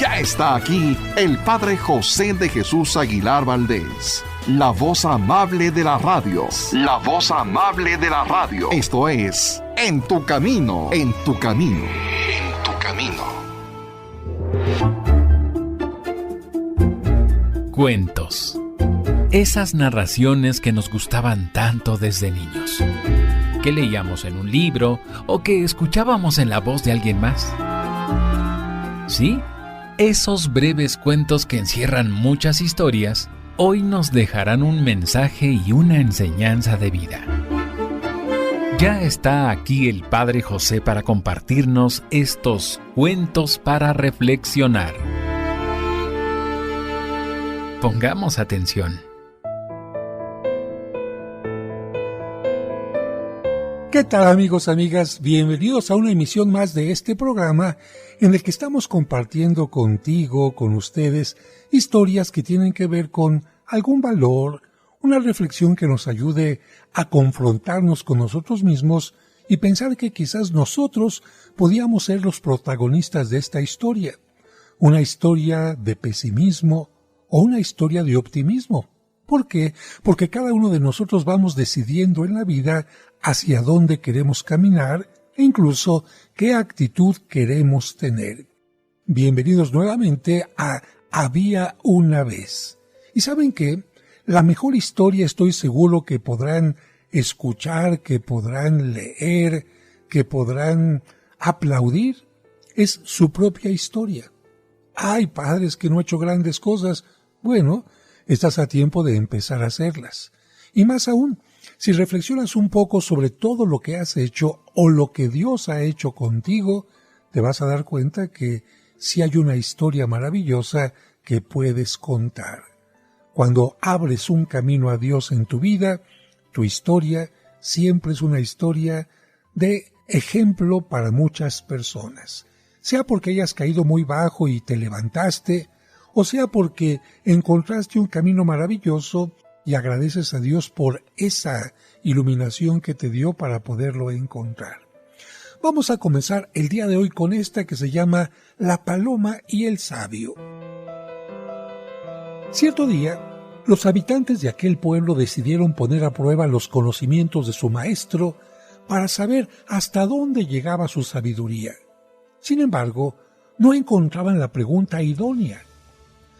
Ya está aquí el Padre José de Jesús Aguilar Valdés, la voz amable de la radio. La voz amable de la radio. Esto es En tu Camino, en tu Camino, en tu Camino. Cuentos. Esas narraciones que nos gustaban tanto desde niños, que leíamos en un libro o que escuchábamos en la voz de alguien más. ¿Sí? Esos breves cuentos que encierran muchas historias, hoy nos dejarán un mensaje y una enseñanza de vida. Ya está aquí el Padre José para compartirnos estos cuentos para reflexionar. Pongamos atención. ¿Qué tal, amigos, amigas? Bienvenidos a una emisión más de este programa en el que estamos compartiendo contigo, con ustedes, historias que tienen que ver con algún valor, una reflexión que nos ayude a confrontarnos con nosotros mismos y pensar que quizás nosotros podíamos ser los protagonistas de esta historia. Una historia de pesimismo o una historia de optimismo. ¿Por qué? Porque cada uno de nosotros vamos decidiendo en la vida hacia dónde queremos caminar e incluso qué actitud queremos tener. Bienvenidos nuevamente a Había una vez. ¿Y saben qué? La mejor historia estoy seguro que podrán escuchar, que podrán leer, que podrán aplaudir, es su propia historia. ¡Ay, padres, que no he hecho grandes cosas! Bueno, estás a tiempo de empezar a hacerlas. Y más aún, si reflexionas un poco sobre todo lo que has hecho o lo que Dios ha hecho contigo, te vas a dar cuenta que sí hay una historia maravillosa que puedes contar. Cuando abres un camino a Dios en tu vida, tu historia siempre es una historia de ejemplo para muchas personas. Sea porque hayas caído muy bajo y te levantaste, o sea porque encontraste un camino maravilloso y agradeces a Dios por esa iluminación que te dio para poderlo encontrar. Vamos a comenzar el día de hoy con esta que se llama La paloma y el sabio. Cierto día, los habitantes de aquel pueblo decidieron poner a prueba los conocimientos de su maestro para saber hasta dónde llegaba su sabiduría. Sin embargo, no encontraban la pregunta idónea.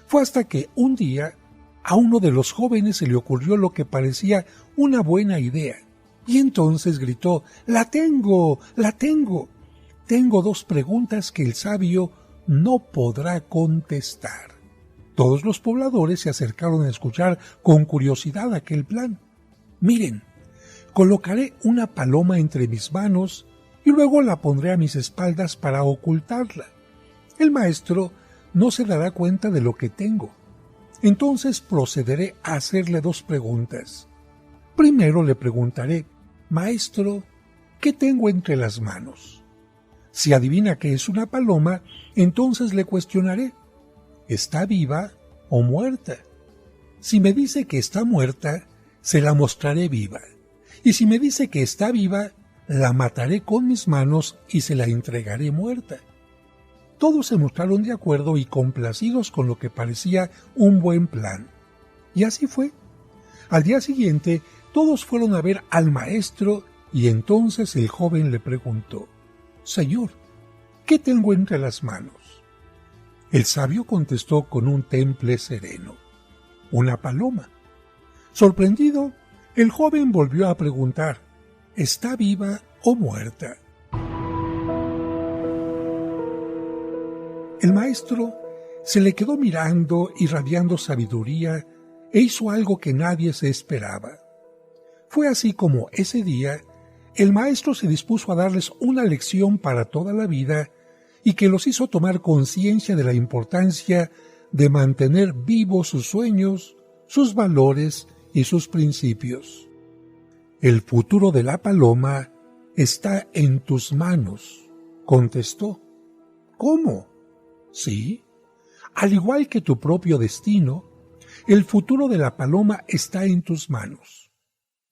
Fue hasta que un día a uno de los jóvenes se le ocurrió lo que parecía una buena idea. Y entonces gritó: ¡La tengo! ¡La tengo! Tengo 2 preguntas que el sabio no podrá contestar. Todos los pobladores se acercaron a escuchar con curiosidad aquel plan. Miren, colocaré una paloma entre mis manos y luego la pondré a mis espaldas para ocultarla. El maestro no se dará cuenta de lo que tengo. Entonces procederé a hacerle 2 preguntas. Primero le preguntaré: Maestro, ¿qué tengo entre las manos? Si adivina que es una paloma, entonces le cuestionaré: ¿está viva o muerta? Si me dice que está muerta, se la mostraré viva. Y si me dice que está viva, la mataré con mis manos y se la entregaré muerta. Todos se mostraron de acuerdo y complacidos con lo que parecía un buen plan. Y así fue. Al día siguiente, todos fueron a ver al maestro y entonces el joven le preguntó: Señor, ¿qué tengo entre las manos? El sabio contestó con un temple sereno: una paloma. Sorprendido, el joven volvió a preguntar: ¿está viva o muerta? El maestro se le quedó mirando, irradiando sabiduría, e hizo algo que nadie se esperaba. Fue así como ese día el maestro se dispuso a darles una lección para toda la vida y que los hizo tomar conciencia de la importancia de mantener vivos sus sueños, sus valores y sus principios. El futuro de la paloma está en tus manos, contestó. ¿Cómo? Sí, al igual que tu propio destino, el futuro de la paloma está en tus manos.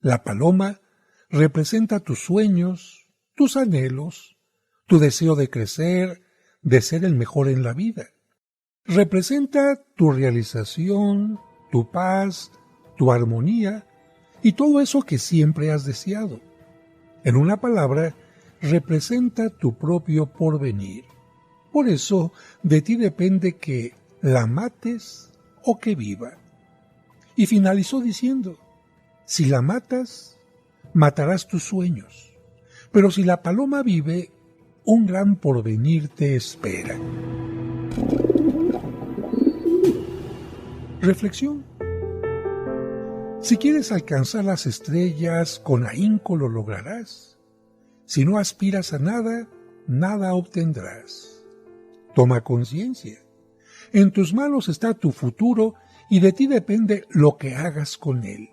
La paloma representa tus sueños, tus anhelos, tu deseo de crecer, de ser el mejor en la vida. Representa tu realización, tu paz, tu armonía y todo eso que siempre has deseado. En una palabra, representa tu propio porvenir. Por eso, de ti depende que la mates o que viva. Y finalizó diciendo, si la matas, matarás tus sueños, pero si la paloma vive, un gran porvenir te espera. Reflexión. Si quieres alcanzar las estrellas, con ahínco lo lograrás. Si no aspiras a nada, nada obtendrás. Toma conciencia. En tus manos está tu futuro y de ti depende lo que hagas con él.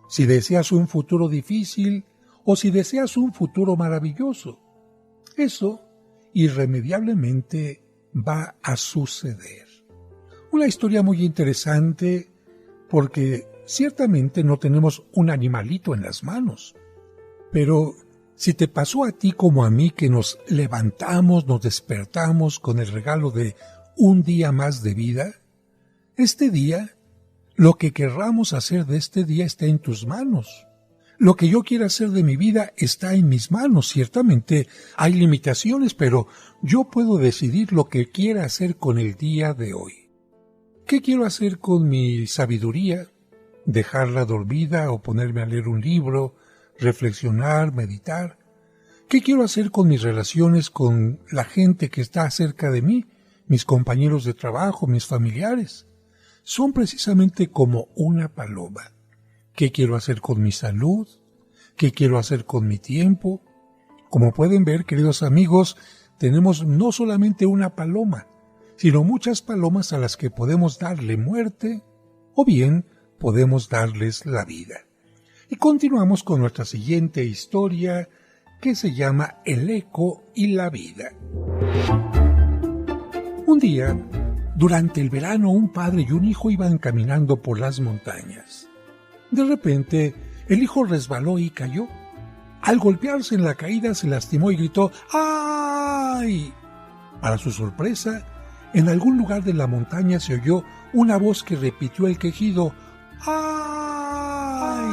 Si deseas un futuro difícil o si deseas un futuro maravilloso, eso irremediablemente va a suceder. Una historia muy interesante porque ciertamente no tenemos un animalito en las manos, pero si te pasó a ti como a mí que nos levantamos, nos despertamos con el regalo de un día más de vida, este día, lo que querramos hacer de este día está en tus manos. Lo que yo quiera hacer de mi vida está en mis manos. Ciertamente hay limitaciones, pero yo puedo decidir lo que quiera hacer con el día de hoy. ¿Qué quiero hacer con mi sabiduría? ¿Dejarla dormida o ponerme a leer un libro, reflexionar, meditar? ¿Qué quiero hacer con mis relaciones con la gente que está cerca de mí, mis compañeros de trabajo, mis familiares? Son precisamente como una paloma. ¿Qué quiero hacer con mi salud? ¿Qué quiero hacer con mi tiempo? Como pueden ver, queridos amigos, tenemos no solamente una paloma, sino muchas palomas a las que podemos darle muerte o bien podemos darles la vida. Y continuamos con nuestra siguiente historia que se llama El eco y la vida. Un día, durante el verano, un padre y un hijo iban caminando por las montañas. De repente, el hijo resbaló y cayó. Al golpearse en la caída se lastimó y gritó ¡ay! Para su sorpresa, en algún lugar de la montaña se oyó una voz que repitió el quejido ¡ay!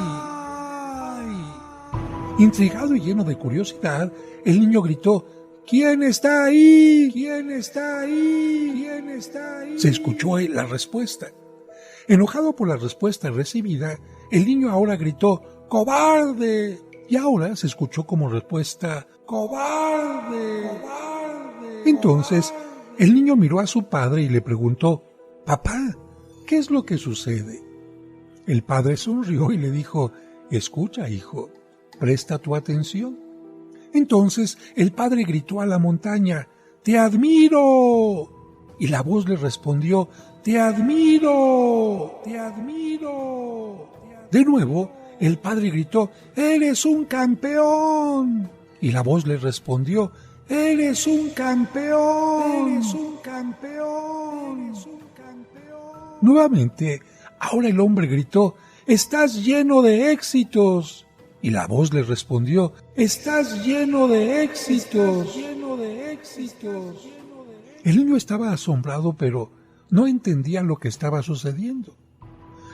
Intrigado y lleno de curiosidad, el niño gritó ¿quién está ahí? ¿Quién está ahí? ¿Quién está ahí? Se escuchó la respuesta. Enojado por la respuesta recibida, el niño ahora gritó ¡cobarde! Y ahora se escuchó como respuesta ¡cobarde! ¡Cobarde! Entonces, el niño miró a su padre y le preguntó «Papá, ¿qué es lo que sucede?» El padre sonrió y le dijo «Escucha, hijo, presta tu atención». Entonces el padre gritó a la montaña «¡Te admiro!» Y la voz le respondió «¡Te admiro! ¡Te admiro!». De nuevo, el padre gritó «¡Eres un campeón!» Y la voz le respondió «¡Eres un campeón! ¡Eres un campeón! ¡Eres un campeón!». Nuevamente, ahora el hombre gritó «¡Estás lleno de éxitos!». Y la voz le respondió «¡Estás lleno de éxitos! ¡Estás lleno de éxitos!». El niño estaba asombrado, pero no entendía lo que estaba sucediendo.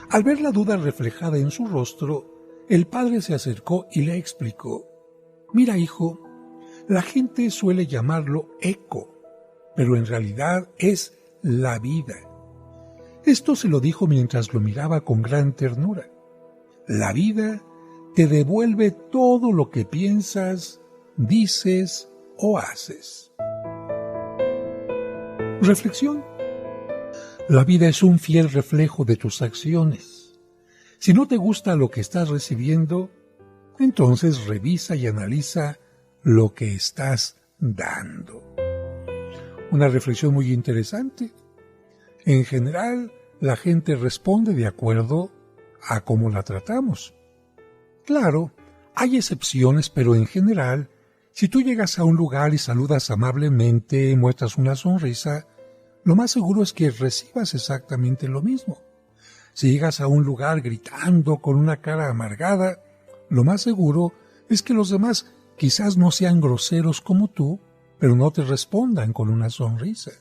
Al ver la duda reflejada en su rostro, el padre se acercó y le explicó «Mira, hijo, la gente suele llamarlo eco, pero en realidad es la vida». Esto se lo dijo mientras lo miraba con gran ternura. La vida te devuelve todo lo que piensas, dices o haces. Reflexión. La vida es un fiel reflejo de tus acciones. Si no te gusta lo que estás recibiendo, entonces revisa y analiza lo que estás dando. Una reflexión muy interesante. En general, la gente responde de acuerdo a cómo la tratamos. Claro, hay excepciones, pero en general, si tú llegas a un lugar y saludas amablemente, muestras una sonrisa, lo más seguro es que recibas exactamente lo mismo. Si llegas a un lugar gritando con una cara amargada, lo más seguro es que los demás quizás no sean groseros como tú, pero no te respondan con una sonrisa.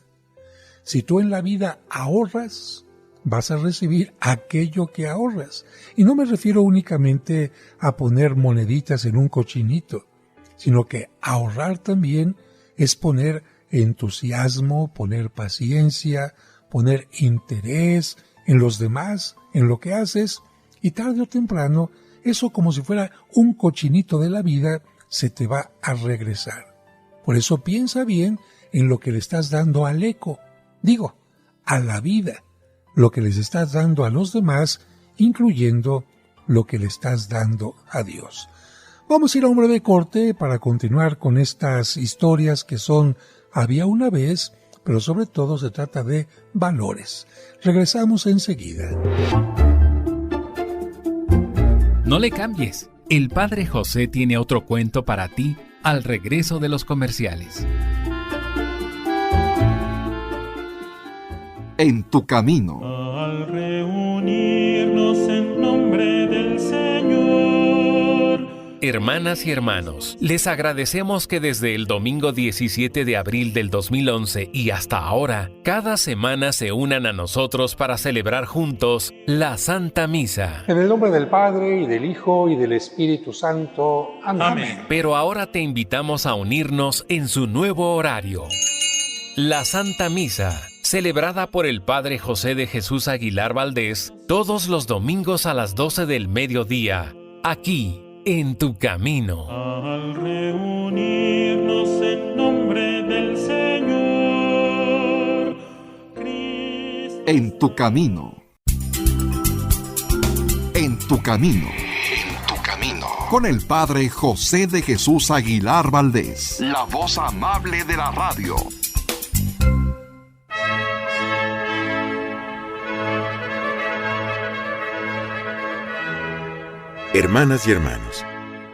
Si tú en la vida ahorras, vas a recibir aquello que ahorras. Y no me refiero únicamente a poner moneditas en un cochinito, sino que ahorrar también es poner entusiasmo, poner paciencia, poner interés en los demás, en lo que haces, y tarde o temprano, eso como si fuera un cochinito de la vida, se te va a regresar. Por eso piensa bien en lo que le estás dando al eco, a la vida, lo que les estás dando a los demás, incluyendo lo que le estás dando a Dios. Vamos a ir a un breve corte para continuar con estas historias que son Había una vez, pero sobre todo se trata de valores. Regresamos enseguida. No le cambies. El Padre José tiene otro cuento para ti al regreso de los comerciales. En tu camino. Al reunirnos en nombre del Señor. Hermanas y hermanos, les agradecemos que desde el domingo 17 de abril del 2011 y hasta ahora, cada semana se unan a nosotros para celebrar juntos la Santa Misa. En el nombre del Padre, y del Hijo, y del Espíritu Santo. Amén. Pero ahora te invitamos a unirnos en su nuevo horario. La Santa Misa, celebrada por el Padre José de Jesús Aguilar Valdés, todos los domingos a las 12 del mediodía, aquí, en tu camino. Al reunirnos en nombre del Señor, Cristo. En tu camino. En tu camino. En tu camino. Con el Padre José de Jesús Aguilar Valdés, la voz amable de la radio. Hermanas y hermanos,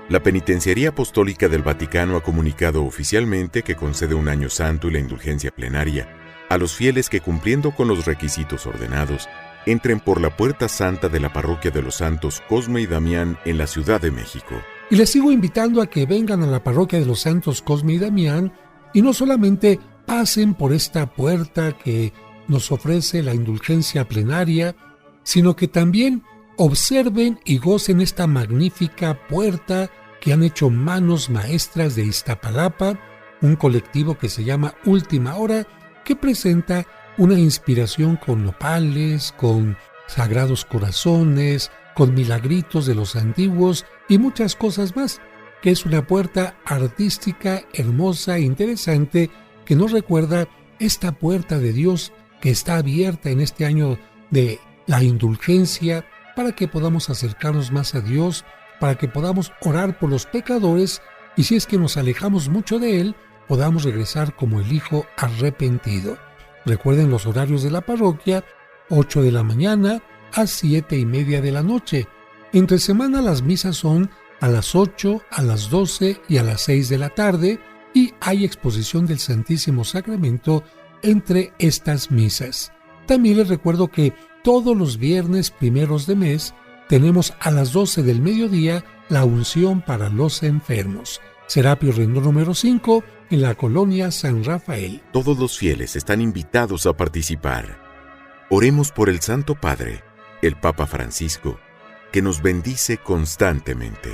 la Penitenciaría Apostólica del Vaticano ha comunicado oficialmente que concede un año santo y la indulgencia plenaria a los fieles que, cumpliendo con los requisitos ordenados, entren por la Puerta Santa de la Parroquia de los Santos Cosme y Damián en la Ciudad de México. Y les sigo invitando a que vengan a la Parroquia de los Santos Cosme y Damián y no solamente pasen por esta puerta que nos ofrece la indulgencia plenaria, sino que también observen y gocen esta magnífica puerta que han hecho manos maestras de Iztapalapa, un colectivo que se llama Última Hora, que presenta una inspiración con nopales, con sagrados corazones, con milagritos de los antiguos y muchas cosas más, que es una puerta artística, hermosa e interesante que nos recuerda esta puerta de Dios que está abierta en este año de la indulgencia, para que podamos acercarnos más a Dios, para que podamos orar por los pecadores y si es que nos alejamos mucho de Él, podamos regresar como el Hijo arrepentido. Recuerden los horarios de la parroquia, 8 de la mañana a 7:30 de la noche. Entre semana las misas son a las 8, a las 12 y a las 6 de la tarde y hay exposición del Santísimo Sacramento entre estas misas. También les recuerdo que todos los viernes primeros de mes tenemos a las 12 del mediodía la unción para los enfermos. Serapio Rendón número 5 en la colonia San Rafael. Todos los fieles están invitados a participar. Oremos por el Santo Padre, el Papa Francisco, que nos bendice constantemente.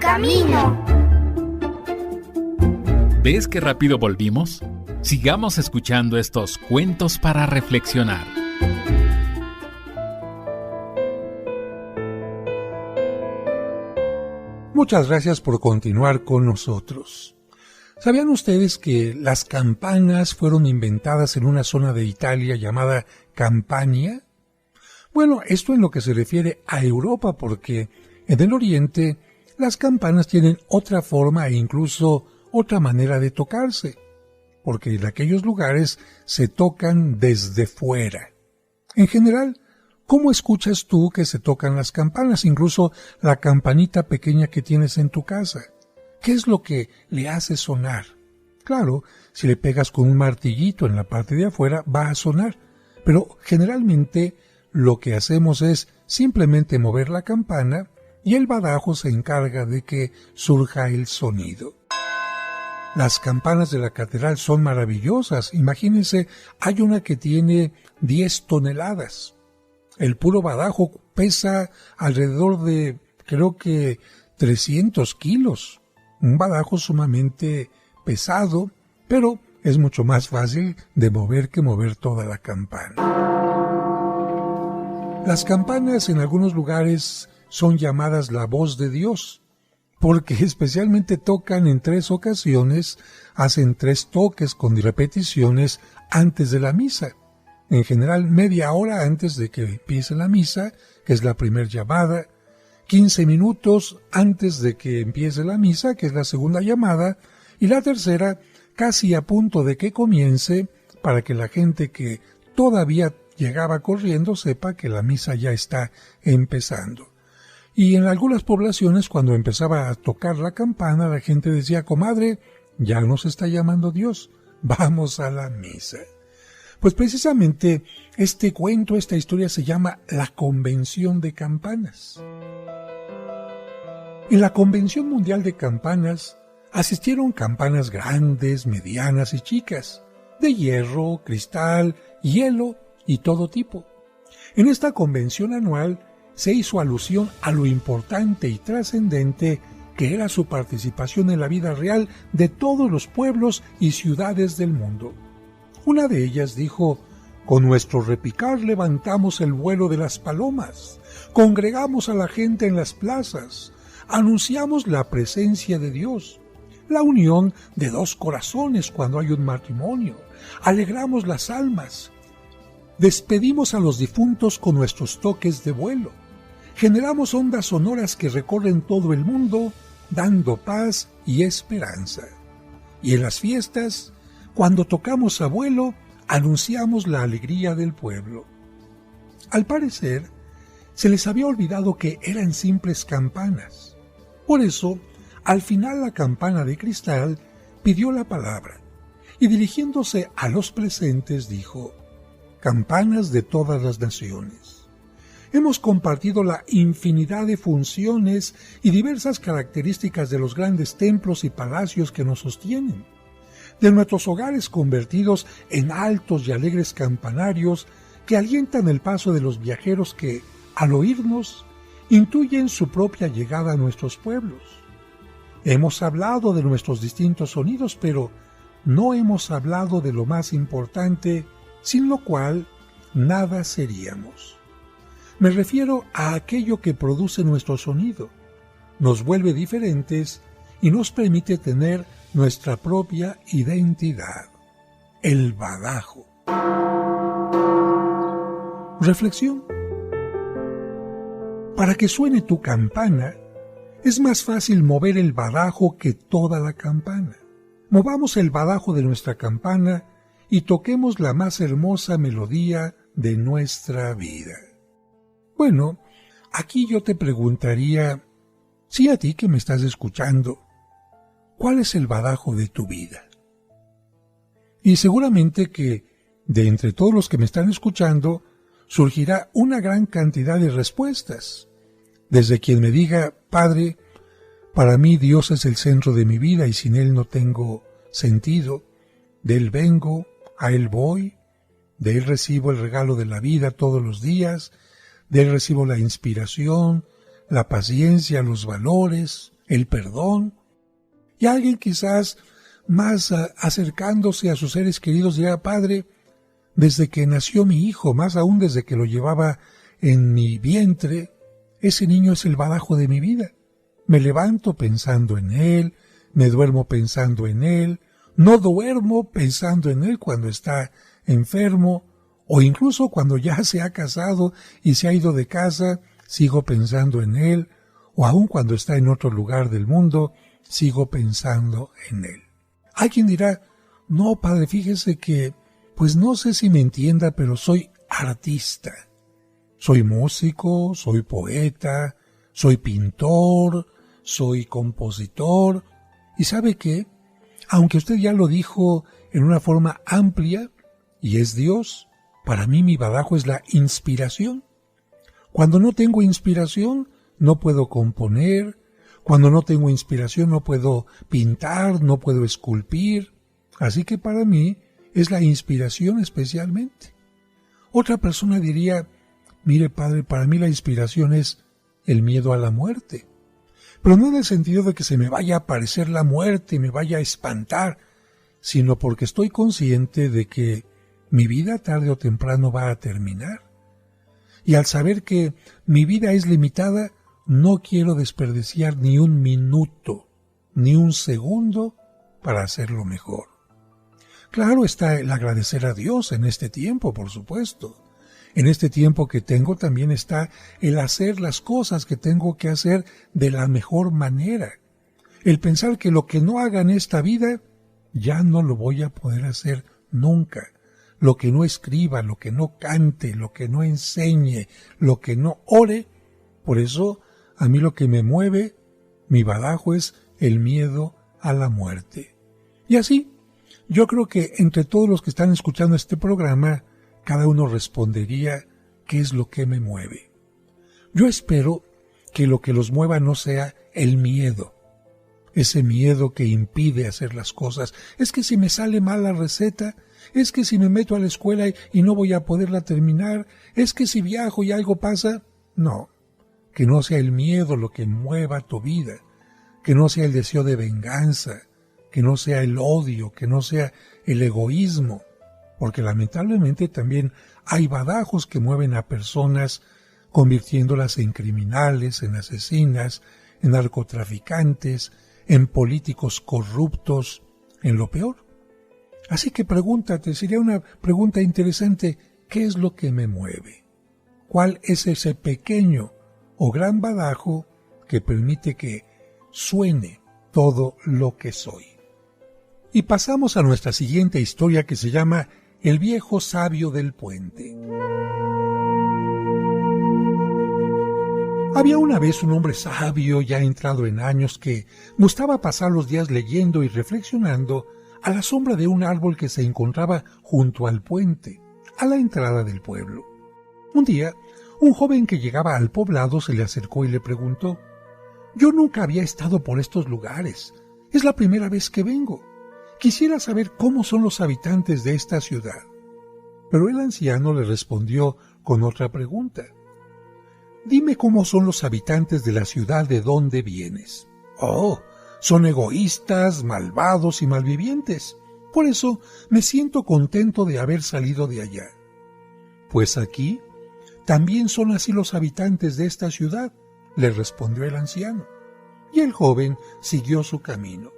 Camino. ¿Ves qué rápido volvimos? Sigamos escuchando estos cuentos para reflexionar. Muchas gracias por continuar con nosotros. ¿Sabían ustedes que las campanas fueron inventadas en una zona de Italia llamada Campania? Bueno, esto en lo que se refiere a Europa, porque en el Oriente las campanas tienen otra forma e incluso otra manera de tocarse, porque en aquellos lugares se tocan desde fuera. En general, ¿cómo escuchas tú que se tocan las campanas, incluso la campanita pequeña que tienes en tu casa? ¿Qué es lo que le hace sonar? Claro, si le pegas con un martillito en la parte de afuera, va a sonar, pero generalmente lo que hacemos es simplemente mover la campana y el badajo se encarga de que surja el sonido. Las campanas de la catedral son maravillosas. Imagínense, hay una que tiene 10 toneladas. El puro badajo pesa alrededor de, creo que, 300 kilos. Un badajo sumamente pesado, pero es mucho más fácil de mover que mover toda la campana. Las campanas en algunos lugares son llamadas la voz de Dios, porque especialmente tocan en 3 ocasiones, hacen 3 toques con repeticiones antes de la misa. En general, media hora antes de que empiece la misa, que es la primera llamada, 15 minutos antes de que empiece la misa, que es la segunda llamada, y la tercera casi a punto de que comience, para que la gente que todavía llegaba corriendo sepa que la misa ya está empezando. Y en algunas poblaciones, cuando empezaba a tocar la campana, la gente decía: comadre, ya nos está llamando Dios, vamos a la misa. Pues precisamente este cuento, esta historia se llama La Convención de Campanas. En la Convención Mundial de Campanas asistieron campanas grandes, medianas y chicas, de hierro, cristal, hielo y todo tipo. En esta convención anual se hizo alusión a lo importante y trascendente que era su participación en la vida real de todos los pueblos y ciudades del mundo. Una de ellas dijo: con nuestro repicar levantamos el vuelo de las palomas, congregamos a la gente en las plazas, anunciamos la presencia de Dios, la unión de 2 corazones cuando hay un matrimonio, alegramos las almas, despedimos a los difuntos con nuestros toques de vuelo, generamos ondas sonoras que recorren todo el mundo, dando paz y esperanza. Y en las fiestas, cuando tocamos a vuelo, anunciamos la alegría del pueblo. Al parecer, se les había olvidado que eran simples campanas. Por eso, al final la campana de cristal pidió la palabra, y dirigiéndose a los presentes dijo: campanas de todas las naciones. Hemos compartido la infinidad de funciones y diversas características de los grandes templos y palacios que nos sostienen, de nuestros hogares convertidos en altos y alegres campanarios que alientan el paso de los viajeros que, al oírnos, intuyen su propia llegada a nuestros pueblos. Hemos hablado de nuestros distintos sonidos, pero no hemos hablado de lo más importante, sin lo cual nada seríamos. Me refiero a aquello que produce nuestro sonido, nos vuelve diferentes y nos permite tener nuestra propia identidad: el badajo. Reflexión. Para que suene tu campana, es más fácil mover el badajo que toda la campana. Movamos el badajo de nuestra campana y toquemos la más hermosa melodía de nuestra vida. Bueno, aquí yo te preguntaría, sí, a ti que me estás escuchando, ¿cuál es el badajo de tu vida? Y seguramente que, de entre todos los que me están escuchando, surgirá una gran cantidad de respuestas. Desde quien me diga: Padre, para mí Dios es el centro de mi vida y sin Él no tengo sentido. De Él vengo, a Él voy, de Él recibo el regalo de la vida todos los días, de Él recibo la inspiración, la paciencia, los valores, el perdón. Y alguien quizás más acercándose a sus seres queridos dirá: Padre, desde que nació mi hijo, más aún desde que lo llevaba en mi vientre, ese niño es el badajo de mi vida. Me levanto pensando en él, me duermo pensando en él, no duermo pensando en él cuando está enfermo, o incluso cuando ya se ha casado y se ha ido de casa, sigo pensando en él, o aun cuando está en otro lugar del mundo, sigo pensando en él. Alguien dirá: no, Padre, fíjese que, pues no sé si me entienda, pero soy artista. Soy músico, soy poeta, soy pintor, soy compositor. ¿Y sabe qué? Aunque usted ya lo dijo en una forma amplia, y es Dios, para mí mi badajo es la inspiración. Cuando no tengo inspiración, no puedo componer. Cuando no tengo inspiración, no puedo pintar, no puedo esculpir. Así que para mí es la inspiración especialmente. Otra persona diría, mire padre, para mí la inspiración es el miedo a la muerte. Pero no en el sentido de que se me vaya a aparecer la muerte y me vaya a espantar, sino porque estoy consciente de que mi vida tarde o temprano va a terminar. Y al saber que mi vida es limitada, no quiero desperdiciar ni un minuto, ni un segundo para hacerlo mejor. Claro está el agradecer a Dios en este tiempo, por supuesto. En este tiempo que tengo también está el hacer las cosas que tengo que hacer de la mejor manera. El pensar que lo que no haga en esta vida, ya no lo voy a poder hacer nunca. Lo que no escriba, lo que no cante, lo que no enseñe, lo que no ore. Por eso, a mí lo que me mueve, mi badajo, es el miedo a la muerte. Y así, yo creo que entre todos los que están escuchando este programa, cada uno respondería qué es lo que me mueve. Yo espero que lo que los mueva no sea el miedo, ese miedo que impide hacer las cosas. Es que si me sale mal la receta, es que si me meto a la escuela y no voy a poderla terminar, es que si viajo y algo pasa. No, que no sea el miedo lo que mueva tu vida, que no sea el deseo de venganza, que no sea el odio, que no sea el egoísmo, porque lamentablemente también hay badajos que mueven a personas convirtiéndolas en criminales, en asesinas, en narcotraficantes, en políticos corruptos, en lo peor. Así que pregúntate, sería una pregunta interesante, ¿qué es lo que me mueve? ¿Cuál es ese pequeño o gran badajo que permite que suene todo lo que soy? Y pasamos a nuestra siguiente historia que se llama El viejo sabio del puente. Había una vez un hombre sabio ya entrado en años que gustaba pasar los días leyendo y reflexionando a la sombra de un árbol que se encontraba junto al puente, a la entrada del pueblo. Un día, un joven que llegaba al poblado se le acercó y le preguntó: «Yo nunca había estado por estos lugares. Es la primera vez que vengo. Quisiera saber cómo son los habitantes de esta ciudad». Pero el anciano le respondió con otra pregunta: «Dime cómo son los habitantes de la ciudad de donde vienes». «Oh, son egoístas, malvados y malvivientes. Por eso me siento contento de haber salido de allá». «Pues aquí también son así los habitantes de esta ciudad», le respondió el anciano. Y el joven siguió su camino.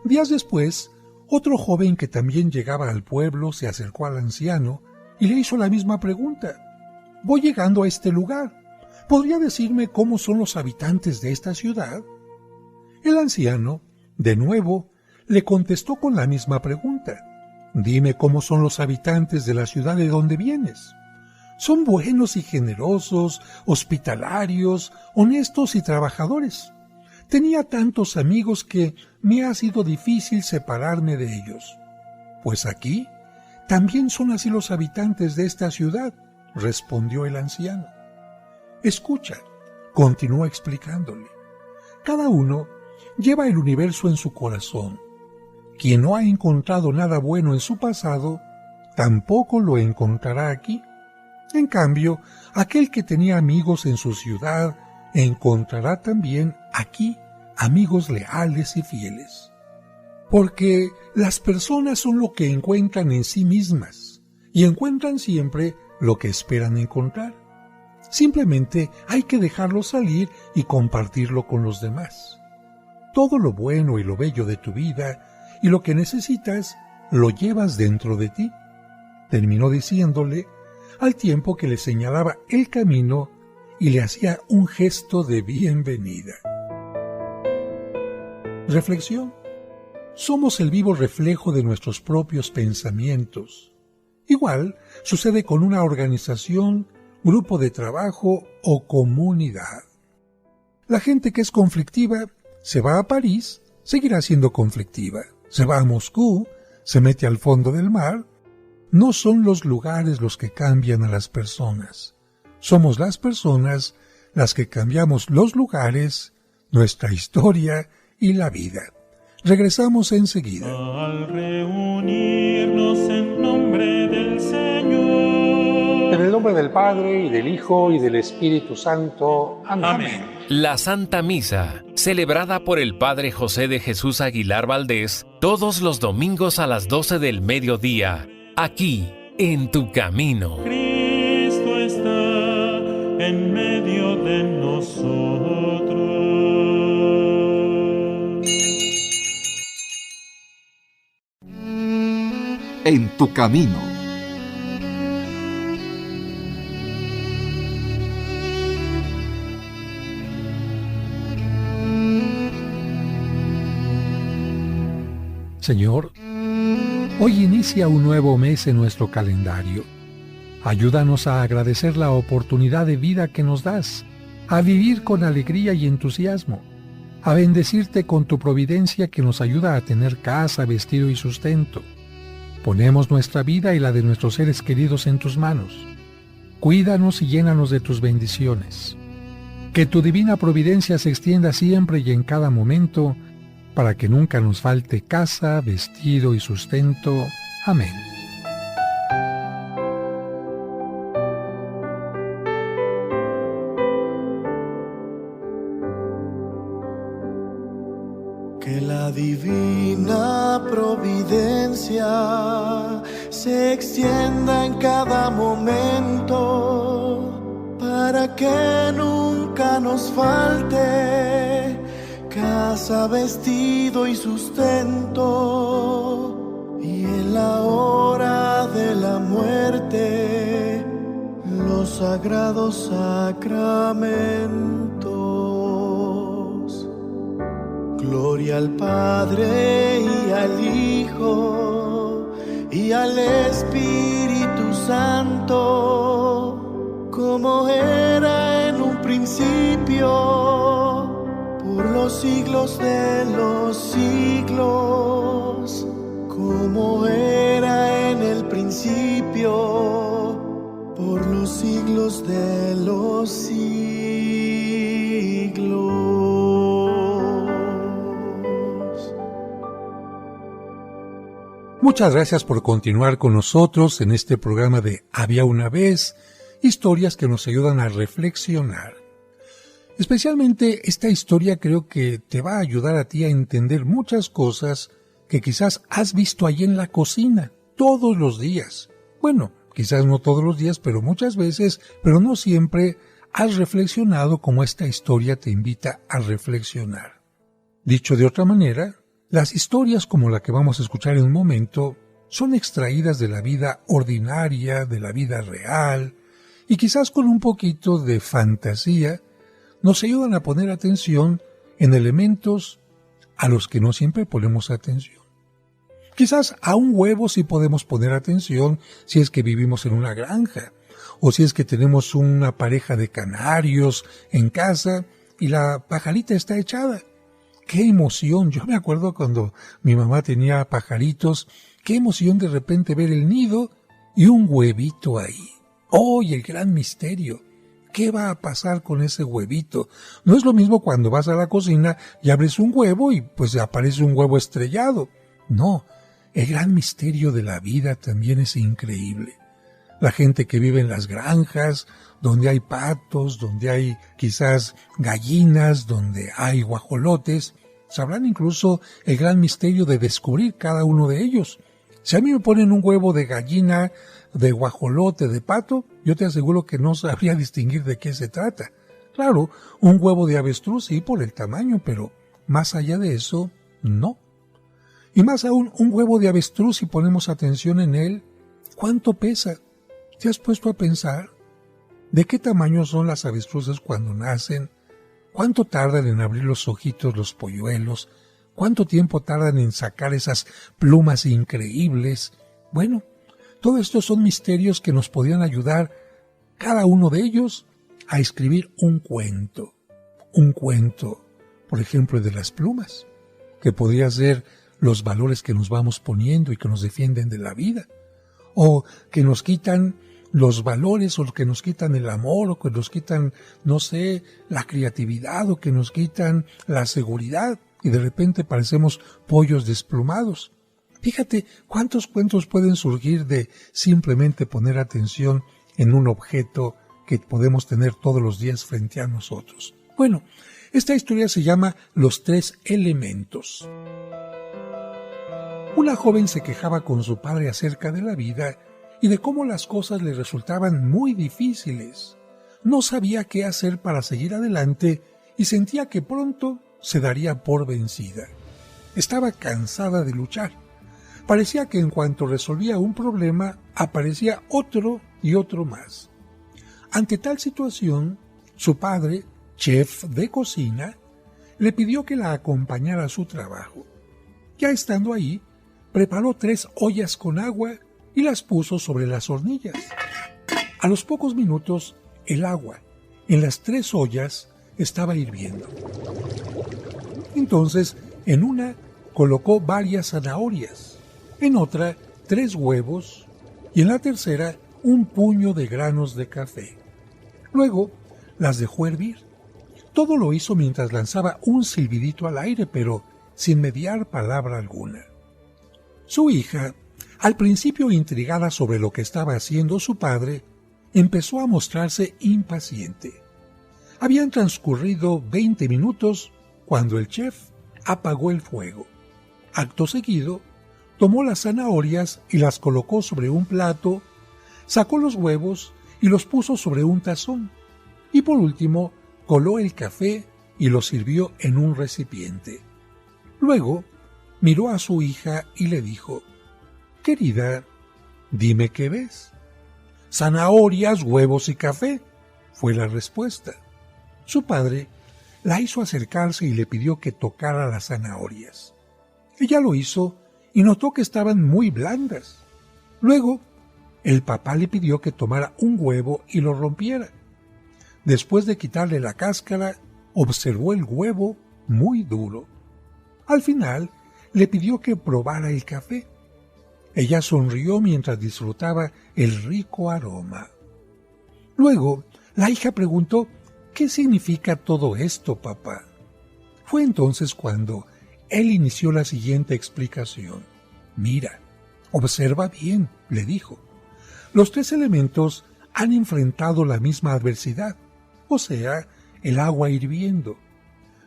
Días después, otro joven que también llegaba al pueblo se acercó al anciano y le hizo la misma pregunta: «Voy llegando a este lugar. ¿Podría decirme cómo son los habitantes de esta ciudad?». El anciano, de nuevo, le contestó con la misma pregunta: «Dime cómo son los habitantes de la ciudad de donde vienes». «Son buenos y generosos, hospitalarios, honestos y trabajadores. Tenía tantos amigos que me ha sido difícil separarme de ellos». «Pues aquí también son así los habitantes de esta ciudad», respondió el anciano. «Escucha», continuó explicándole, «cada uno lleva el universo en su corazón. Quien no ha encontrado nada bueno en su pasado, tampoco lo encontrará aquí. En cambio, aquel que tenía amigos en su ciudad encontrará también aquí amigos leales y fieles. Porque las personas son lo que encuentran en sí mismas y encuentran siempre lo que esperan encontrar. Simplemente hay que dejarlo salir y compartirlo con los demás. Todo lo bueno y lo bello de tu vida y lo que necesitas lo llevas dentro de ti», terminó diciéndole, al tiempo que le señalaba el camino y le hacía un gesto de bienvenida. Reflexión: somos el vivo reflejo de nuestros propios pensamientos. Igual sucede con una organización, grupo de trabajo o comunidad. La gente que es conflictiva se va a París, seguirá siendo conflictiva. Se va a Moscú, se mete al fondo del mar. No son los lugares los que cambian a las personas, somos las personas las que cambiamos los lugares, nuestra historia y la vida. Regresamos enseguida. Al reunirnos en nombre del Señor. En el nombre del Padre, y del Hijo, y del Espíritu Santo. Amén. La Santa Misa, celebrada por el Padre José de Jesús Aguilar Valdés, todos los domingos a las 12 del mediodía, aquí, en Tu Camino. Cristo está en medio de nosotros. En Tu Camino. Señor, hoy inicia un nuevo mes en nuestro calendario. Ayúdanos a agradecer la oportunidad de vida que nos das, a vivir con alegría y entusiasmo, a bendecirte con tu providencia que nos ayuda a tener casa, vestido y sustento. Ponemos nuestra vida y la de nuestros seres queridos en tus manos. Cuídanos y llénanos de tus bendiciones. Que tu divina providencia se extienda siempre y en cada momento, para que nunca nos falte casa, vestido y sustento. Amén. Que la divina providencia se extienda en cada momento, para que nunca nos falte casa, vestido y sustento, y en la hora de la muerte los sagrados sacramentos. Gloria al Padre y al Hijo y al Espíritu Santo, como era en un principio, por los siglos de los siglos, como era en el principio, por los siglos de los siglos. Muchas gracias por continuar con nosotros en este programa de Había una vez, historias que nos ayudan a reflexionar. Especialmente esta historia creo que te va a ayudar a ti a entender muchas cosas que quizás has visto allí en la cocina todos los días. Bueno, quizás no todos los días, pero muchas veces, pero no siempre, has reflexionado como esta historia te invita a reflexionar. Dicho de otra manera, las historias como la que vamos a escuchar en un momento son extraídas de la vida ordinaria, de la vida real, y quizás con un poquito de fantasía, nos ayudan a poner atención en elementos a los que no siempre ponemos atención. Quizás a un huevo sí podemos poner atención si es que vivimos en una granja, o si es que tenemos una pareja de canarios en casa y la pajarita está echada. ¡Qué emoción! Yo me acuerdo cuando mi mamá tenía pajaritos, qué emoción de repente ver el nido y un huevito ahí. ¡Oh, y el gran misterio! ¿Qué va a pasar con ese huevito? No es lo mismo cuando vas a la cocina y abres un huevo y pues aparece un huevo estrellado. No, el gran misterio de la vida también es increíble. La gente que vive en las granjas, donde hay patos, donde hay quizás gallinas, donde hay guajolotes, sabrán incluso el gran misterio de descubrir cada uno de ellos. Si a mí me ponen un huevo de gallina, de guajolote, de pato, yo te aseguro que no sabría distinguir de qué se trata. Claro, un huevo de avestruz sí por el tamaño, pero más allá de eso, no. Y más aún, un huevo de avestruz, si ponemos atención en él, ¿cuánto pesa? ¿Te has puesto a pensar de qué tamaño son las avestruces cuando nacen? ¿Cuánto tardan en abrir los ojitos los polluelos? ¿Cuánto tiempo tardan en sacar esas plumas increíbles? Bueno, todo esto son misterios que nos podrían ayudar, cada uno de ellos, a escribir un cuento. Un cuento, por ejemplo, de las plumas, que podría ser los valores que nos vamos poniendo y que nos defienden de la vida, o que nos quitan los valores, o que nos quitan el amor, o que nos quitan, no sé, la creatividad, o que nos quitan la seguridad, y de repente parecemos pollos desplumados. Fíjate cuántos cuentos pueden surgir de simplemente poner atención en un objeto que podemos tener todos los días frente a nosotros. Bueno, esta historia se llama Los 3 elementos. Una joven se quejaba con su padre acerca de la vida y de cómo las cosas le resultaban muy difíciles. No sabía qué hacer para seguir adelante y sentía que pronto se daría por vencida. Estaba cansada de luchar. Parecía que en cuanto resolvía un problema, aparecía otro y otro más. Ante tal situación, su padre, chef de cocina, le pidió que la acompañara a su trabajo. Ya estando ahí, preparó 3 ollas con agua y las puso sobre las hornillas. A los pocos minutos, el agua en las 3 ollas estaba hirviendo. Entonces, en una colocó varias zanahorias, en otra 3 huevos y en la tercera un puño de granos de café. Luego las dejó hervir. Todo lo hizo mientras lanzaba un silbidito al aire, pero sin mediar palabra alguna. Su hija, al principio intrigada sobre lo que estaba haciendo su padre, empezó a mostrarse impaciente. Habían transcurrido 20 minutos cuando el chef apagó el fuego. Acto seguido, tomó las zanahorias y las colocó sobre un plato, sacó los huevos y los puso sobre un tazón, y por último coló el café y lo sirvió en un recipiente. Luego miró a su hija y le dijo: «Querida, dime qué ves». «Zanahorias, huevos y café», fue la respuesta. Su padre la hizo acercarse y le pidió que tocara las zanahorias. Ella lo hizo y notó que estaban muy blandas. Luego, el papá le pidió que tomara un huevo y lo rompiera. Después de quitarle la cáscara, observó el huevo muy duro. Al final, le pidió que probara el café. Ella sonrió mientras disfrutaba el rico aroma. Luego, la hija preguntó: «¿Qué significa todo esto, papá?». Fue entonces cuando él inició la siguiente explicación. «Mira, observa bien», le dijo. «Los 3 elementos han enfrentado la misma adversidad, o sea, el agua hirviendo,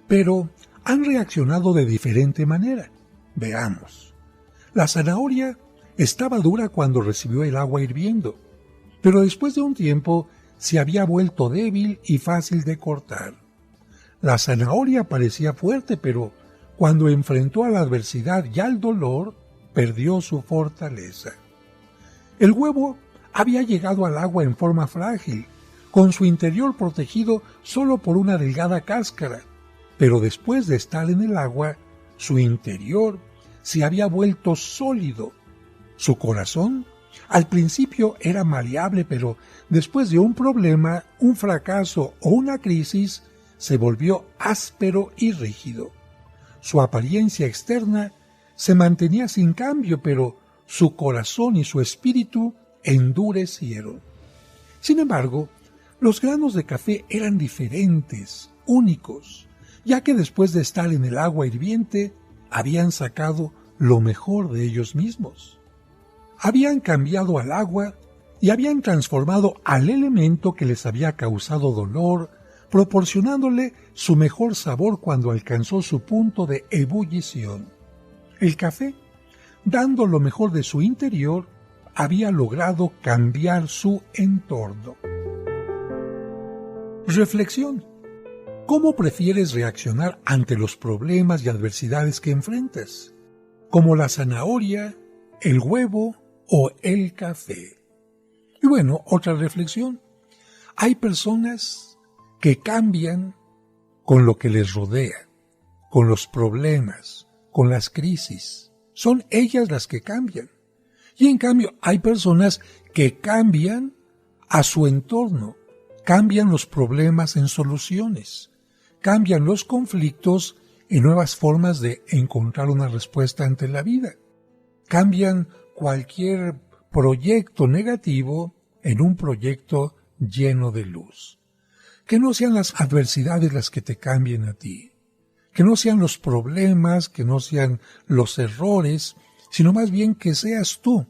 pero han reaccionado de diferente manera. Veamos. La zanahoria estaba dura cuando recibió el agua hirviendo, pero después de un tiempo se había vuelto débil y fácil de cortar. La zanahoria parecía fuerte, pero cuando enfrentó a la adversidad y al dolor, perdió su fortaleza. El huevo había llegado al agua en forma frágil, con su interior protegido solo por una delgada cáscara, pero después de estar en el agua, su interior se había vuelto sólido. Su corazón al principio era maleable, pero después de un problema, un fracaso o una crisis, se volvió áspero y rígido. Su apariencia externa se mantenía sin cambio, pero su corazón y su espíritu endurecieron. Sin embargo, los granos de café eran diferentes, únicos, ya que después de estar en el agua hirviente, habían sacado lo mejor de ellos mismos. Habían cambiado al agua y habían transformado al elemento que les había causado dolor, proporcionándole su mejor sabor cuando alcanzó su punto de ebullición. El café, dando lo mejor de su interior, había logrado cambiar su entorno. Reflexión. ¿Cómo prefieres reaccionar ante los problemas y adversidades que enfrentas? ¿Como la zanahoria, el huevo o el café? Y bueno, otra reflexión. Hay personas que cambian con lo que les rodea, con los problemas, con las crisis. Son ellas las que cambian. Y en cambio hay personas que cambian a su entorno, cambian los problemas en soluciones, cambian los conflictos en nuevas formas de encontrar una respuesta ante la vida, cambian cualquier proyecto negativo en un proyecto lleno de luz. Que no sean las adversidades las que te cambien a ti. Que no sean los problemas, que no sean los errores, sino más bien que seas tú,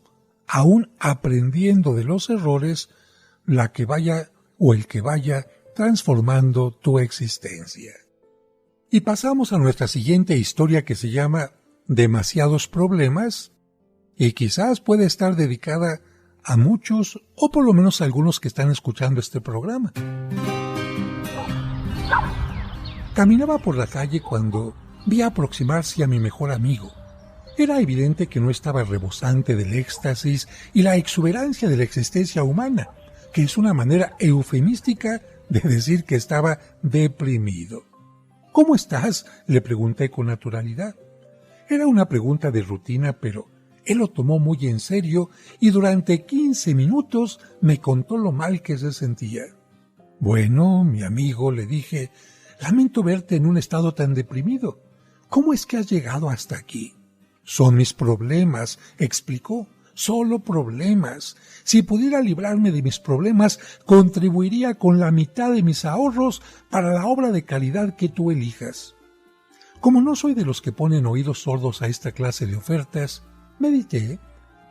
aún aprendiendo de los errores, la que vaya o el que vaya transformando tu existencia. Y pasamos a nuestra siguiente historia que se llama Demasiados problemas, y quizás puede estar dedicada a muchos, o por lo menos a algunos que están escuchando este programa. Caminaba por la calle cuando vi aproximarse a mi mejor amigo. Era evidente que no estaba rebosante del éxtasis y la exuberancia de la existencia humana, que es una manera eufemística de decir que estaba deprimido. ¿Cómo estás?, le pregunté con naturalidad. Era una pregunta de rutina, pero él lo tomó muy en serio y durante 15 minutos me contó lo mal que se sentía. Bueno, mi amigo, le dije, lamento verte en un estado tan deprimido. ¿Cómo es que has llegado hasta aquí? Son mis problemas, explicó, solo problemas. Si pudiera librarme de mis problemas, contribuiría con la mitad de mis ahorros para la obra de caridad que tú elijas. Como no soy de los que ponen oídos sordos a esta clase de ofertas, medité,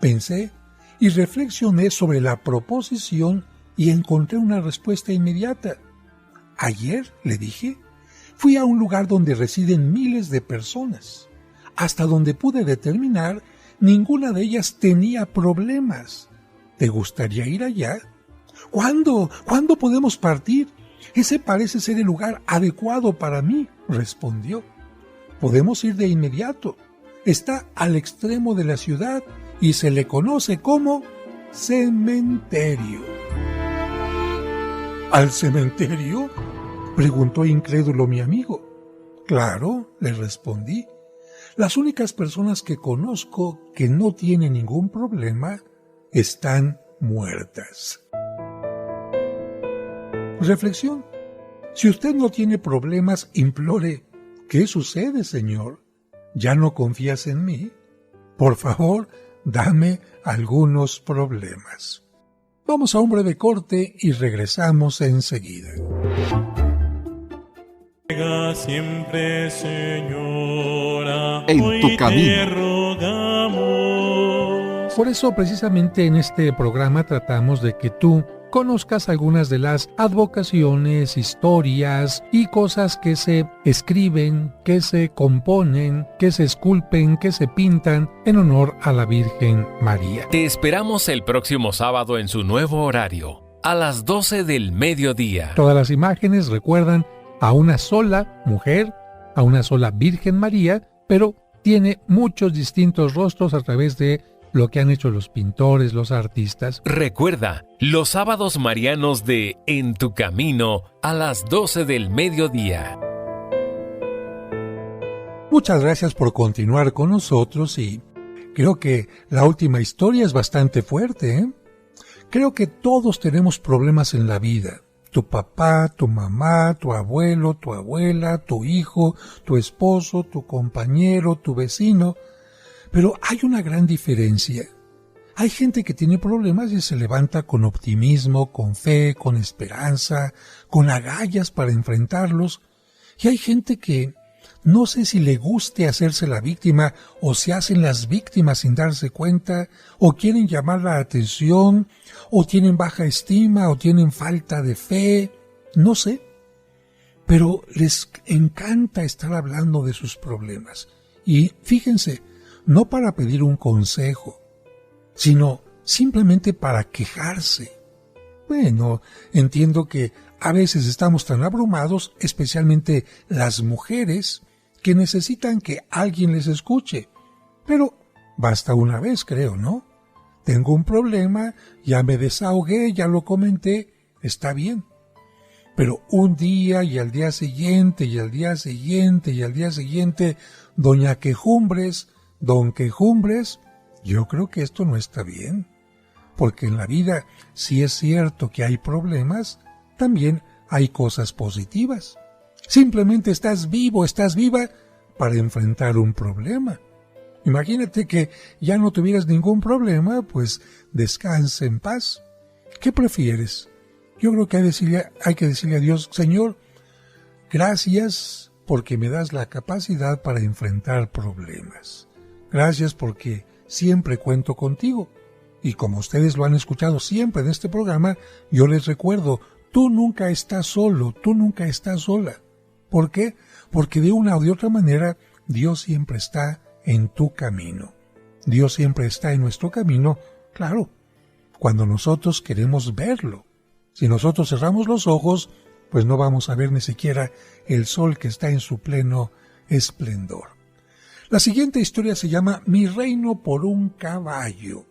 pensé y reflexioné sobre la proposición y encontré una respuesta inmediata. Ayer, le dije, fui a un lugar donde residen miles de personas. Hasta donde pude determinar, ninguna de ellas tenía problemas. ¿Te gustaría ir allá? ¿Cuándo? ¿Cuándo podemos partir? Ese parece ser el lugar adecuado para mí, respondió. Podemos ir de inmediato. Está al extremo de la ciudad y se le conoce como cementerio. ¿Al cementerio?, preguntó incrédulo mi amigo. Claro, le respondí. Las únicas personas que conozco que no tienen ningún problema están muertas. Reflexión. Si usted no tiene problemas, implore, ¿qué sucede, Señor? ¿Ya no confías en mí? Por favor, dame algunos problemas. Vamos a un breve corte y regresamos enseguida. Siempre, Señora, en hoy tu camino. te rogamos. Por eso, precisamente en este programa tratamos de que tú conozcas algunas de las advocaciones, historias y cosas que se escriben, que se componen, que se esculpen, que se pintan en honor a la Virgen María. Te esperamos el próximo sábado en su nuevo horario, a las 12 del mediodía. Todas las imágenes recuerdan a una sola mujer, a una sola Virgen María, pero tiene muchos distintos rostros a través de lo que han hecho los pintores, los artistas. Recuerda, los sábados marianos de En tu Camino a las 12 del mediodía. Muchas gracias por continuar con nosotros y creo que la última historia es bastante fuerte, ¿eh? Creo que todos tenemos problemas en la vida. Tu papá, tu mamá, tu abuelo, tu abuela, tu hijo, tu esposo, tu compañero, tu vecino. Pero hay una gran diferencia. Hay gente que tiene problemas y se levanta con optimismo, con fe, con esperanza, con agallas para enfrentarlos. Y hay gente que no sé si le guste hacerse la víctima o se hacen las víctimas sin darse cuenta, o quieren llamar la atención, o tienen baja estima, o tienen falta de fe, no sé. Pero les encanta estar hablando de sus problemas. Y fíjense, no para pedir un consejo, sino simplemente para quejarse. Bueno, entiendo que a veces estamos tan abrumados, especialmente las mujeres, que necesitan que alguien les escuche. Pero basta una vez, creo, ¿no? Tengo un problema, ya me desahogué, ya lo comenté, está bien. Pero un día y al día siguiente y al día siguiente y al día siguiente, doña Quejumbres, don Quejumbres, yo creo que esto no está bien. Porque en la vida, si es cierto que hay problemas, también hay cosas positivas. Simplemente estás vivo, estás viva para enfrentar un problema. Imagínate que ya no tuvieras ningún problema, pues descansa en paz. ¿Qué prefieres? Yo creo que hay que decirle a Dios, Señor, gracias porque me das la capacidad para enfrentar problemas. Gracias porque siempre cuento contigo. Y como ustedes lo han escuchado siempre en este programa, yo les recuerdo, tú nunca estás solo, tú nunca estás sola. ¿Por qué? Porque de una o de otra manera, Dios siempre está en tu camino. Dios siempre está en nuestro camino, claro, cuando nosotros queremos verlo. Si nosotros cerramos los ojos, pues no vamos a ver ni siquiera el sol que está en su pleno esplendor. La siguiente historia se llama Mi reino por un caballo.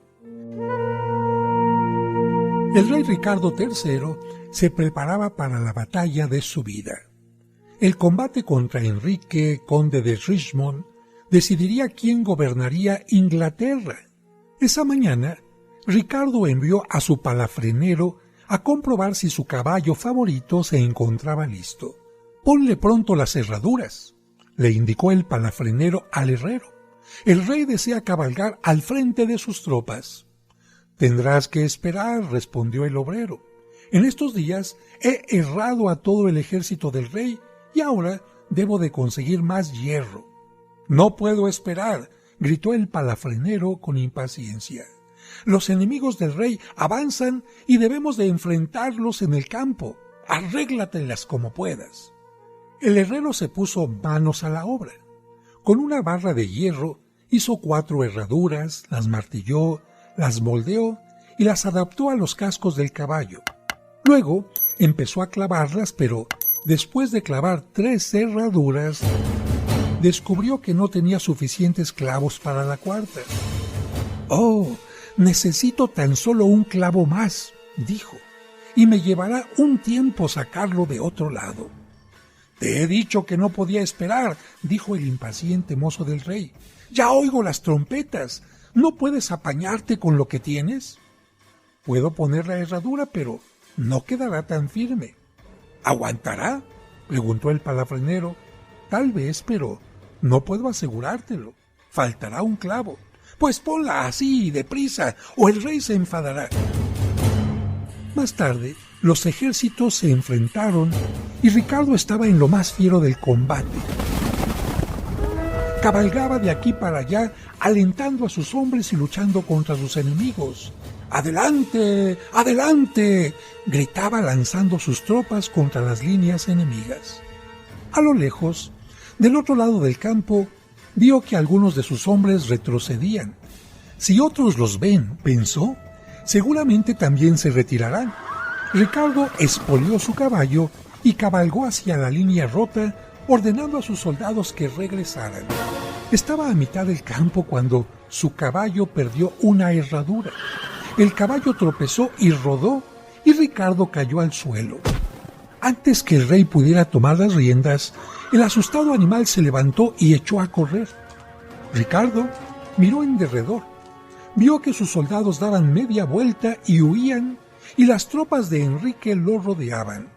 El rey Ricardo III se preparaba para la batalla de su vida. El combate contra Enrique, conde de Richmond, decidiría quién gobernaría Inglaterra. Esa mañana, Ricardo envió a su palafrenero a comprobar si su caballo favorito se encontraba listo. «Ponle pronto las herraduras», le indicó el palafrenero al herrero. «El rey desea cabalgar al frente de sus tropas». «Tendrás que esperar», respondió el obrero. «En estos días he herrado a todo el ejército del rey y ahora debo de conseguir más hierro». «No puedo esperar», gritó el palafrenero con impaciencia. «Los enemigos del rey avanzan y debemos de enfrentarlos en el campo. Arréglatelas como puedas». El herrero se puso manos a la obra. Con una barra de hierro hizo 4 herraduras, las martilló, las moldeó y las adaptó a los cascos del caballo. Luego empezó a clavarlas, pero después de clavar 3 herraduras, descubrió que no tenía suficientes clavos para la 4ª. «Oh, necesito tan solo un clavo más», dijo, «y me llevará un tiempo sacarlo de otro lado». «Te he dicho que no podía esperar», dijo el impaciente mozo del rey. «Ya oigo las trompetas. ¿No puedes apañarte con lo que tienes?» «Puedo poner la herradura, pero no quedará tan firme». «¿Aguantará?», preguntó el palafrenero. «Tal vez, pero no puedo asegurártelo. Faltará un clavo». «Pues ponla así, deprisa, o el rey se enfadará». Más tarde, los ejércitos se enfrentaron y Ricardo estaba en lo más fiero del combate. Cabalgaba de aquí para allá, alentando a sus hombres y luchando contra sus enemigos. «¡Adelante! ¡Adelante!», gritaba lanzando sus tropas contra las líneas enemigas. A lo lejos, del otro lado del campo, vio que algunos de sus hombres retrocedían. «Si otros los ven», pensó, «seguramente también se retirarán». Ricardo espolió su caballo y cabalgó hacia la línea rota, ordenando a sus soldados que regresaran. Estaba a mitad del campo cuando su caballo perdió una herradura. El caballo tropezó y rodó, y Ricardo cayó al suelo. Antes que el rey pudiera tomar las riendas, el asustado animal se levantó y echó a correr. Ricardo miró en derredor. Vio que sus soldados daban media vuelta y huían, y las tropas de Enrique lo rodeaban.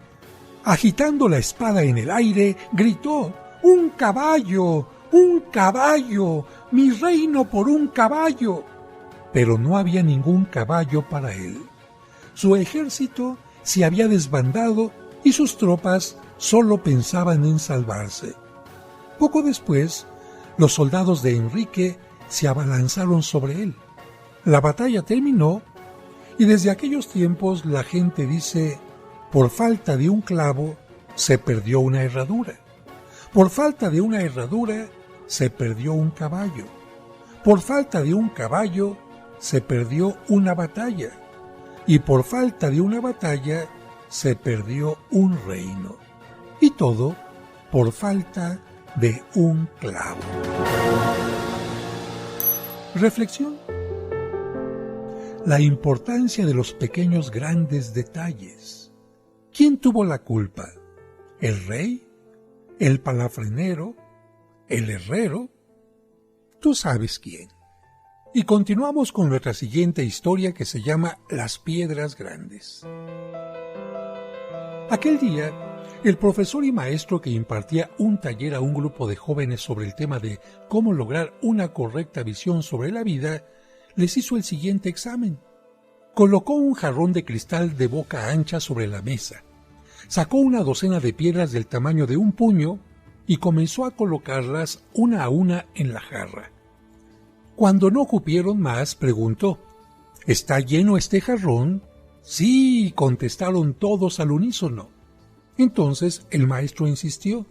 Agitando la espada en el aire, gritó: «¡Un caballo! ¡Un caballo! ¡Mi reino por un caballo!». Pero no había ningún caballo para él. Su ejército se había desbandado y sus tropas solo pensaban en salvarse. Poco después, los soldados de Enrique se abalanzaron sobre él. La batalla terminó y desde aquellos tiempos la gente dice: por falta de un clavo se perdió una herradura. Por falta de una herradura se perdió un caballo. Por falta de un caballo se perdió una batalla. Y por falta de una batalla se perdió un reino. Y todo por falta de un clavo. Reflexión. La importancia de los pequeños grandes detalles. ¿Quién tuvo la culpa? ¿El rey? ¿El palafrenero? ¿El herrero? Tú sabes quién. Y continuamos con nuestra siguiente historia, que se llama Las Piedras Grandes. Aquel día, el profesor y maestro que impartía un taller a un grupo de jóvenes sobre el tema de cómo lograr una correcta visión sobre la vida, les hizo el siguiente examen. Colocó un jarrón de cristal de boca ancha sobre la mesa, sacó una docena de piedras del tamaño de un puño y comenzó a colocarlas una a una en la jarra. Cuando no cupieron más, preguntó: ¿Está lleno este jarrón? Sí, contestaron todos al unísono. Entonces el maestro insistió: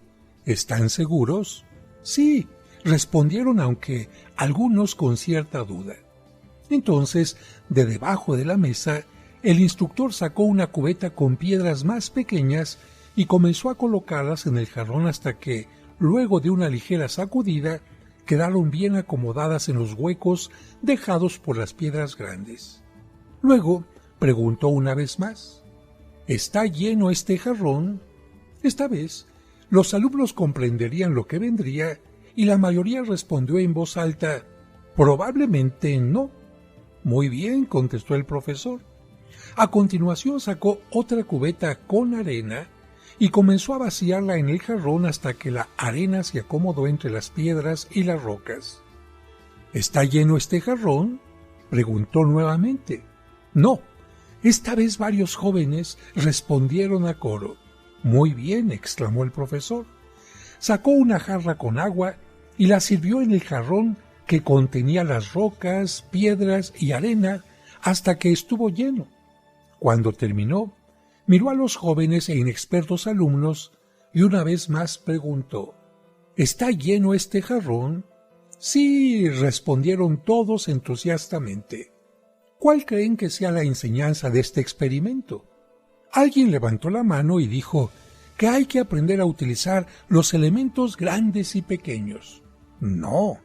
¿Están seguros? Sí, respondieron, aunque algunos con cierta duda. Entonces, de debajo de la mesa, el instructor sacó una cubeta con piedras más pequeñas y comenzó a colocarlas en el jarrón hasta que, luego de una ligera sacudida, quedaron bien acomodadas en los huecos dejados por las piedras grandes. Luego preguntó una vez más: ¿Está lleno este jarrón? Esta vez, los alumnos comprenderían lo que vendría y la mayoría respondió en voz alta: probablemente no. Muy bien, contestó el profesor. A continuación sacó otra cubeta con arena y comenzó a vaciarla en el jarrón hasta que la arena se acomodó entre las piedras y las rocas. ¿Está lleno este jarrón?, preguntó nuevamente. No. Esta vez varios jóvenes respondieron a coro. Muy bien, exclamó el profesor. Sacó una jarra con agua y la sirvió en el jarrón que contenía las rocas, piedras y arena hasta que estuvo lleno. Cuando terminó, miró a los jóvenes e inexpertos alumnos y una vez más preguntó: ¿Está lleno este jarrón? Sí, respondieron todos entusiastamente. ¿Cuál creen que sea la enseñanza de este experimento? Alguien levantó la mano y dijo que hay que aprender a utilizar los elementos grandes y pequeños. No,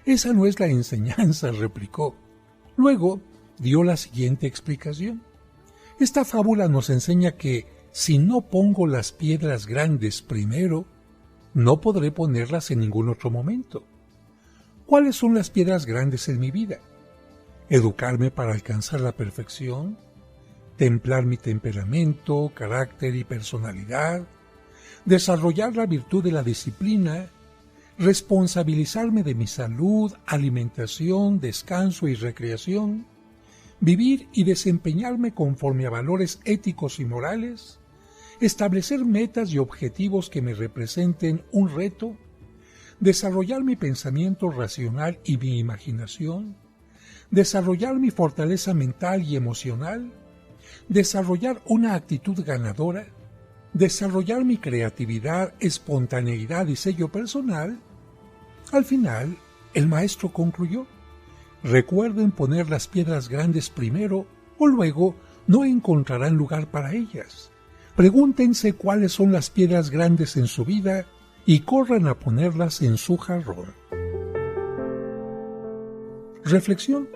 esa no es la enseñanza, replicó. Luego dio la siguiente explicación. Esta fábula nos enseña que si no pongo las piedras grandes primero, no podré ponerlas en ningún otro momento. ¿Cuáles son las piedras grandes en mi vida? Educarme para alcanzar la perfección, templar mi temperamento, carácter y personalidad, desarrollar la virtud de la disciplina, responsabilizarme de mi salud, alimentación, descanso y recreación, vivir y desempeñarme conforme a valores éticos y morales, establecer metas y objetivos que me representen un reto, desarrollar mi pensamiento racional y mi imaginación, desarrollar mi fortaleza mental y emocional, desarrollar una actitud ganadora, desarrollar mi creatividad, espontaneidad y sello personal. Al final, el maestro concluyó: recuerden poner las piedras grandes primero o luego no encontrarán lugar para ellas. Pregúntense cuáles son las piedras grandes en su vida y corran a ponerlas en su jarrón. Reflexión.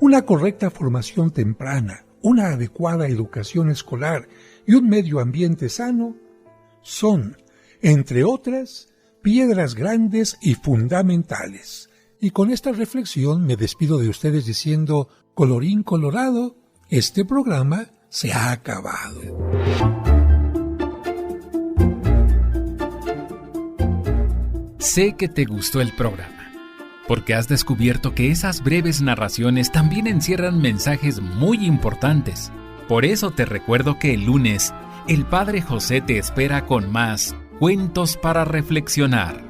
Una correcta formación temprana, una adecuada educación escolar y un medio ambiente sano son, entre otras, piedras grandes y fundamentales. Y con esta reflexión me despido de ustedes diciendo: colorín colorado, este programa se ha acabado. Sé que te gustó el programa, porque has descubierto que esas breves narraciones también encierran mensajes muy importantes. Por eso te recuerdo que el lunes, el Padre José te espera con más Cuentos para Reflexionar.